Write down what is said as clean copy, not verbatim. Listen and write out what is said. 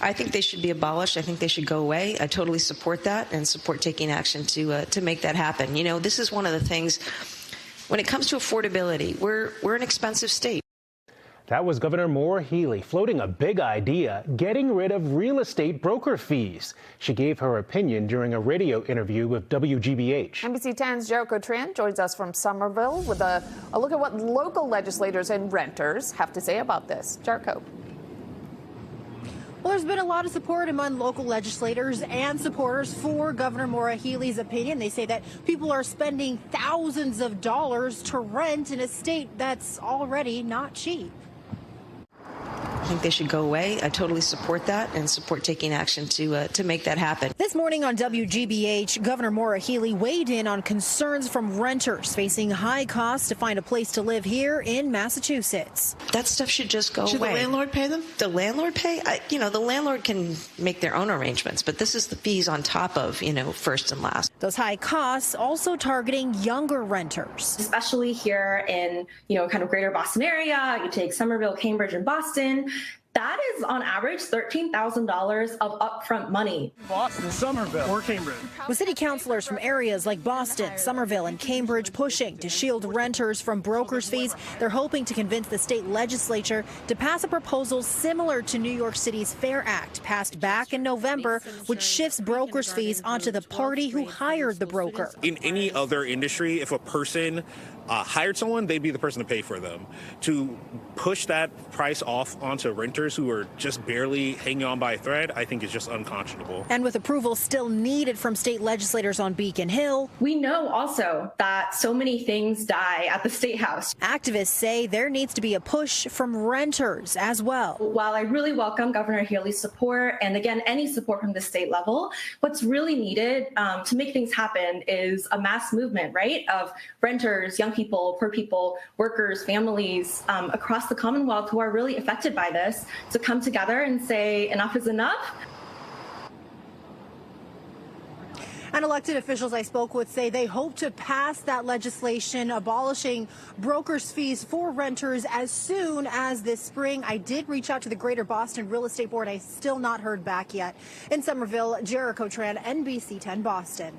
I think they should be abolished. I think they should go away. I totally support that and support taking action to make that happen. You know, this is one of the things when it comes to affordability. We're an expensive state. That was Governor Maura Healey floating a big idea, getting rid of real estate broker fees. She gave her opinion during a radio interview with WGBH. NBC 10's Jericho Tran joins us from Somerville with a look at what local legislators and renters have to say about this. Jericho. Well, there's been a lot of support among local legislators and supporters for Governor Maura Healey's opinion. They say that people are spending thousands of dollars to rent in a state that's already not cheap. I think they should go away. I totally support that and support taking action to make that happen. This morning on WGBH, Governor Maura Healey weighed in on concerns from renters facing high costs to find a place to live here in Massachusetts. That stuff should just go away. Should the landlord pay them? The landlord pay? The landlord can make their own arrangements, but this is the fees on top of, first and last. Those high costs also targeting younger renters. Especially here in, kind of greater Boston area. You take Somerville, Cambridge, and Boston. That is, on average, $13,000 of upfront money. Boston, Somerville, or Cambridge. With city councilors from areas like Boston, Somerville, and Cambridge pushing to shield renters from brokers' fees, they're hoping to convince the state legislature to pass a proposal similar to New York City's Fair Act, passed back in November, which shifts brokers' fees onto the party who hired the broker. In any other industry, if a person hired someone, they'd be the person to pay for them. To push that price off onto renters who are just barely hanging on by a thread, I think is just unconscionable. And with approval still needed from state legislators on Beacon Hill. We know also that so many things die at the State House. Activists say there needs to be a push from renters as well. While I really welcome Governor Healey's support, and again, any support from the state level, what's really needed to make things happen is a mass movement, right, of renters, young people, poor people, workers, families across the Commonwealth who are really affected by this to come together and say enough is enough. And elected officials I spoke with say they hope to pass that legislation abolishing brokers' fees for renters as soon as this spring. I did reach out to the Greater Boston Real Estate Board. I still not heard back yet. In Somerville, Jericho Tran, NBC 10 Boston.